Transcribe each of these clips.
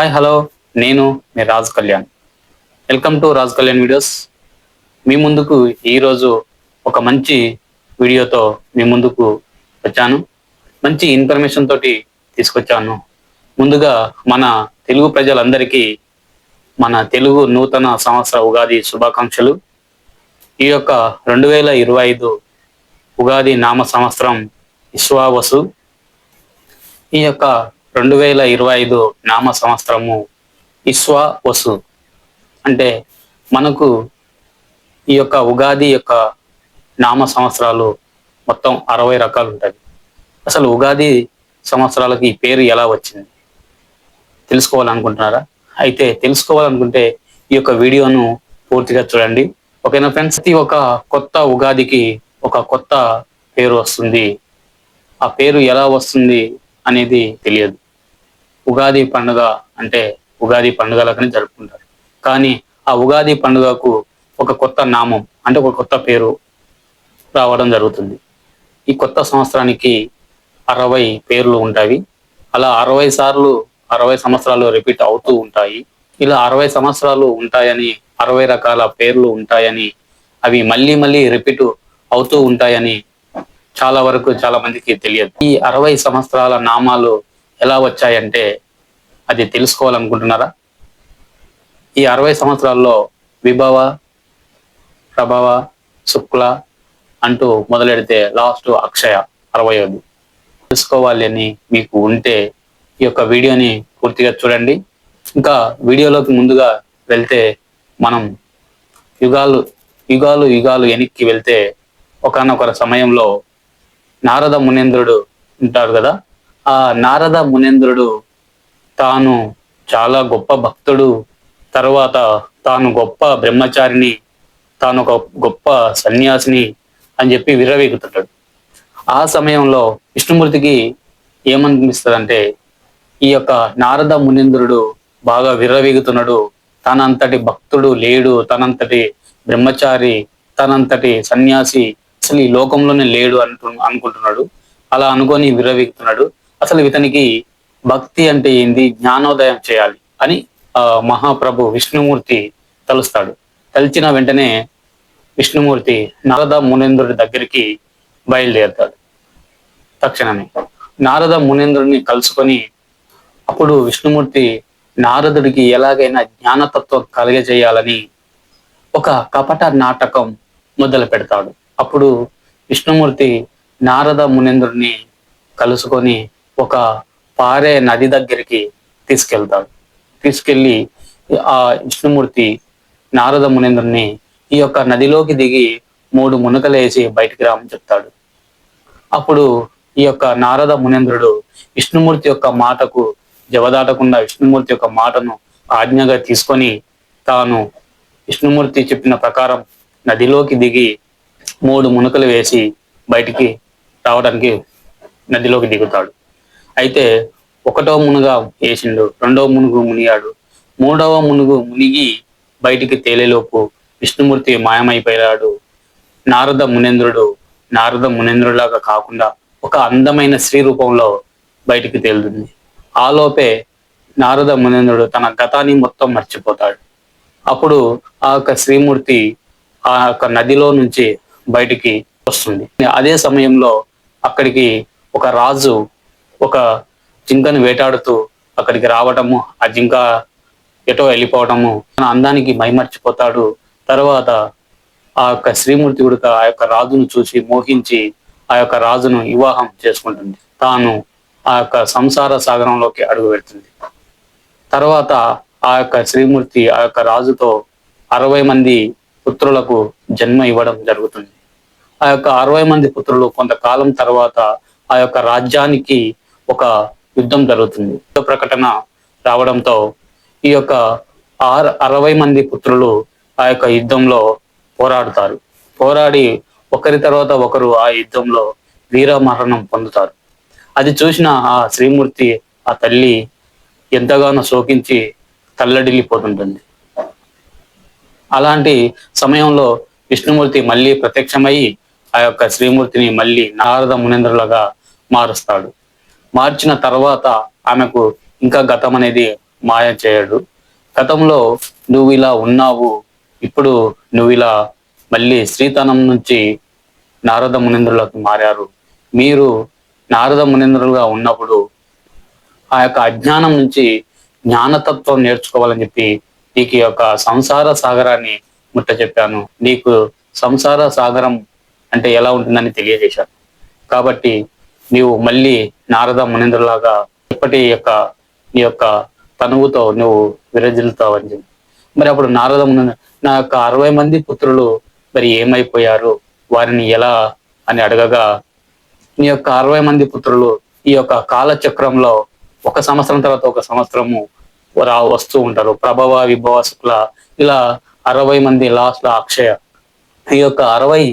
Hi hello, నేను మీ Raj Kalyan. Welcome to Raj Kalyan videos. మీ ముందుకు ఈరోజు ఒక మంచి వీడియోతో మీ ముందుకు వచ్చాను. మంచి ఇన్ఫర్మేషన్ తోటి తీసుకొచ్చాను. ముందుగా మన తెలుగు ప్రజలందరికీ మన తెలుగు నూతన సంవత్సర ఉగాది శుభాకాంక్షలు. ఈ యొక్క 2025 ఉగాది నామ సంవత్సరం విశ్వావసు. ఈ యొక్క 2025 నామ సంవత్సరము విశ్వావసు అంటే మనకు ఈ యొక్క ఉగాది యొక్క నామ సంవత్సరాలు మొత్తం 60 రకాలు ఉంటాయి. అసలు ఉగాది సంవత్సరాలకి ఈ పేరు ఎలా వచ్చింది తెలుసుకోవాలనుకుంటున్నారా? అయితే తెలుసుకోవాలనుకుంటే ఈ యొక్క వీడియోను పూర్తిగా చూడండి. ఓకేనా ఫ్రెండ్స్? ప్రతి ఒక కొత్త ఉగాదికి ఒక కొత్త పేరు వస్తుంది. ఆ పేరు ఎలా వస్తుంది అనేది తెలియదు. ఉగాది పండుగ అంటే ఉగాది పండుగలకని జరుపుకుంటారు. కానీ ఆ ఉగాది పండుగకు ఒక కొత్త నామం అంటే ఒక కొత్త పేరు రావడం జరుగుతుంది. ఈ కొత్త సంవత్సరానికి 60 పేర్లు ఉంటాయి. అలా 60 సార్లు 60 సంవత్సరాలు రిపీట్ అవుతూ ఉంటాయి. ఇలా 60 సంవత్సరాలు ఉంటాయని, 60 రకాల పేర్లు ఉంటాయని, అవి మళ్ళీ మళ్ళీ రిపీట్ అవుతూ ఉంటాయని చాలా వరకు చాలా మందికి తెలియదు. ఈ 60 సంవత్సరాల నామాలు ఎలా వచ్చాయంటే అది తెలుసుకోవాలనుకుంటున్నారా? ఈ 60 సంవత్సరాల్లో విభవ, ప్రభవ, శుక్ల అంటూ మొదలెడితే లాస్ట్ అక్షయ 65 తెలుసుకోవాలి అని మీకు ఉంటే ఈ యొక్క వీడియోని పూర్తిగా చూడండి. ఇంకా వీడియోలోకి ముందుగా వెళ్తే మనం యుగాలు యుగాలు యుగాలు వెనక్కి వెళ్తే ఒకానొక సమయంలో నారద మునేంద్రుడు ఉంటారు కదా. ఆ నారద మునేంద్రుడు తాను చాలా గొప్ప భక్తుడు, తర్వాత తాను గొప్ప బ్రహ్మచారిని, తాను ఒక గొప్ప సన్యాసిని అని చెప్పి విర్రవీగుతుంటాడు. ఆ సమయంలో విష్ణుమూర్తికి ఏమనిపిస్తుందంటే ఈ యొక్క నారద మునీంద్రుడు బాగా విర్రవీగుతున్నాడు, తనంతటి భక్తుడు లేడు, తనంతటి బ్రహ్మచారి, తనంతటి సన్యాసి అసలు ఈ లోకంలోనే లేడు అనుకుంటున్నాడు. అలా అనుకొని విర్రవీగుతున్నాడు. అసలు ఇతనికి భక్తి అంటే ఏంది, జ్ఞానోదయం చేయాలి అని మహాప్రభు విష్ణుమూర్తి తలుస్తాడు. తలిచిన వెంటనే విష్ణుమూర్తి నారద మునేంద్రుడి దగ్గరికి బయలుదేరుతాడు. తక్షణమే నారద మునేంద్రుడిని కలుసుకొని అప్పుడు విష్ణుమూర్తి నారదుడికి ఎలాగైనా జ్ఞానతత్వం కలిగజేయాలని ఒక కపట నాటకం మొదలు పెడతాడు. అప్పుడు విష్ణుమూర్తి నారద మునేంద్రుడిని కలుసుకొని ఒక పారే నది దగ్గరికి తీసుకెళ్తాడు. తీసుకెళ్లి ఆ విష్ణుమూర్తి నారద మునేంద్రుడిని ఈ యొక్క నదిలోకి దిగి 3 మునకలేసి బయటికి రామని చెప్తాడు. అప్పుడు ఈ యొక్క నారద మునేంద్రుడు విష్ణుమూర్తి యొక్క మాటకు జవదాటకుండా విష్ణుమూర్తి యొక్క మాటను ఆజ్ఞగా తీసుకొని తాను విష్ణుమూర్తి చెప్పిన ప్రకారం నదిలోకి దిగి 3 మునకలు వేసి బయటికి రావడానికి నదిలోకి దిగుతాడు. అయితే 1వ మునుగా వేసిండు, 2వ మునుగు మునిగాడు, 3వ మునుగు మునిగి బయటికి తేలేలోపు విష్ణుమూర్తి మాయమైపోయాడు. నారద మునేంద్రులాగా కాకుండా ఒక అందమైన స్త్రీ రూపంలో బయటికి తేలుతుంది. ఆలోపే నారద మునేంద్రుడు తన గతాన్ని మొత్తం మర్చిపోతాడు. అప్పుడు ఆ యొక్క శ్రీమూర్తి ఆ యొక్క నదిలో నుంచి బయటికి వస్తుంది. అదే సమయంలో అక్కడికి ఒక రాజు ఒక జింకను వేటాడుతూ అక్కడికి రావటము, ఆ జింక ఎటో వెళ్ళిపోవటము, తన అందానికి మైమర్చిపోతాడు. తర్వాత ఆ యొక్క శ్రీమూర్తి కూడా ఆ యొక్క రాజును చూసి మోహించి ఆ యొక్క రాజును వివాహం చేసుకుంటుంది. తాను ఆ యొక్క సంసార సాగరంలోకి అడుగు పెడుతుంది. తర్వాత ఆ యొక్క శ్రీమూర్తి ఆ యొక్క రాజుతో 60 మంది పుత్రులకు జన్మ ఇవ్వడం జరుగుతుంది. ఆ యొక్క 60 మంది పుత్రులు కొంతకాలం తర్వాత ఆ యొక్క రాజ్యానికి ఒక యుద్ధం జరుగుతుంది. యుద్ధ ప్రకటన రావడంతో ఈ యొక్క 60 మంది పుత్రులు ఆ యొక్క యుద్ధంలో పోరాడుతారు. పోరాడి ఒకరి తర్వాత ఒకరు ఆ యుద్ధంలో వీరమరణం పొందుతారు. అది చూసిన ఆ శ్రీమూర్తి ఆ తల్లి ఎంతగానో శోకించి తల్లడిల్లిపోతుంటుంది. అలాంటి సమయంలో విష్ణుమూర్తి మళ్ళీ ప్రత్యక్షమై ఆ యొక్క శ్రీమూర్తిని మళ్ళీ నారద మునేంద్రులుగా మారుస్తాడు. మార్చిన తర్వాత ఆమెకు ఇంకా గతం అనేది మాయ చేయడు. గతంలో నువ్వు ఇలా ఉన్నావు, ఇప్పుడు నువ్వు ఇలా మళ్ళీ శ్రీతనం నుంచి నారద మునీంద్రులకు మారారు. మీరు నారద మునీంద్రులుగా ఉన్నప్పుడు ఆ యొక్క అజ్ఞానం నుంచి జ్ఞానతత్వం నేర్చుకోవాలని చెప్పి నీకు ఈ యొక్క సంసార సాగరాన్ని ముట్ట చెప్పాను. నీకు సంసార సాగరం అంటే ఎలా ఉంటుందని తెలియజేశాను. కాబట్టి నీవు మళ్ళీ నారద మునీంద్రులాగా ఇప్పటి యొక్క నీ యొక్క తనువుతో నువ్వు విరజిల్లుతావు అని చెప్పి. మరి అప్పుడు నారద ముని నా యొక్క 60 మంది పుత్రులు మరి ఏమైపోయారు, వారిని ఎలా అని అడగగా, నీ యొక్క 60 మంది పుత్రులు ఈ యొక్క కాలచక్రంలో ఒక సంవత్సరం తర్వాత ఒక సంవత్సరము వస్తూ ఉంటారు. ప్రభవ, విభవ, శుక్ల ఇలా 60 మంది లాస్ట్ లో అక్షయ. ఈ యొక్క 60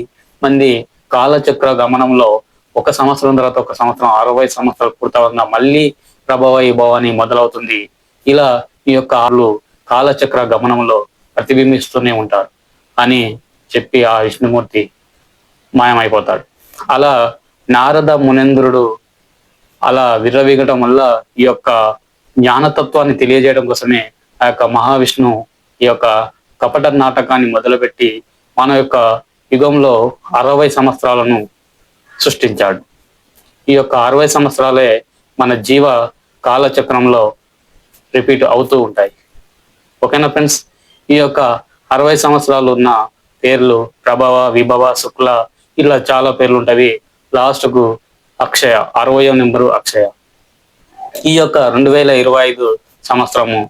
మంది కాలచక్ర గమనంలో ఒక సంవత్సరం తర్వాత ఒక సంవత్సరం 60 సంవత్సరాలు పూర్తవగా మళ్ళీ ప్రభవ విభవ అని మొదలవుతుంది. ఇలా ఈ యొక్క కాలచక్ర గమనంలో ప్రతిబింబిస్తూనే ఉంటారు అని చెప్పి ఆ విష్ణుమూర్తి మాయమైపోతాడు. అలా నారద మునేంద్రుడు అలా విర్రవీగటం వల్ల ఈ యొక్క జ్ఞానతత్వాన్ని తెలియజేయడం కోసమే ఆ యొక్క మహావిష్ణు ఈ యొక్క కపట నాటకాన్ని మొదలుపెట్టి మన యొక్క యుగంలో 60 సంవత్సరాలను సృష్టించాడు. ఈ యొక్క 60 సంవత్సరాలే మన జీవ కాలచక్రంలో రిపీట్ అవుతూ ఉంటాయి. ఓకేనా ఫ్రెండ్స్, ఈ యొక్క 60 సంవత్సరాలు ఉన్న పేర్లు ప్రభవ, విభవ, శుక్ల ఇలా చాలా పేర్లు ఉంటాయి. లాస్ట్ కు అక్షయ 60వ నెంబరు అక్షయ. ఈ యొక్క 2025 సంవత్సరము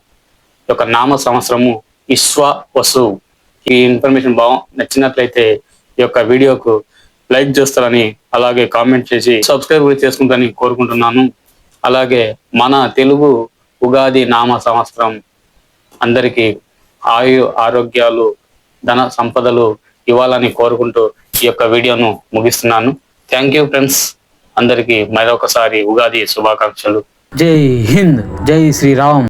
యొక్క నామ సంవత్సరము విశ్వవసు. ఈ ఇన్ఫర్మేషన్ నచ్చినట్లయితే ఈ యొక్క వీడియోకు లైక్ చేస్తారని, అలాగే కామెంట్ చేసి సబ్స్క్రైబ్ చేసుకుంటారని కోరుకుంటున్నాను. అలాగే మన తెలుగు ఉగాది నామ సంవత్సరం అందరికీ ఆరోగ్యాలు, ధన సంపదలు ఇవ్వాలని కోరుకుంటూ ఈ యొక్క వీడియోను ముగిస్తున్నాను. Thank you friends. అందరికీ మరొకసారి ఉగాది శుభాకాంక్షలు. జై హింద్, జై శ్రీరామ్.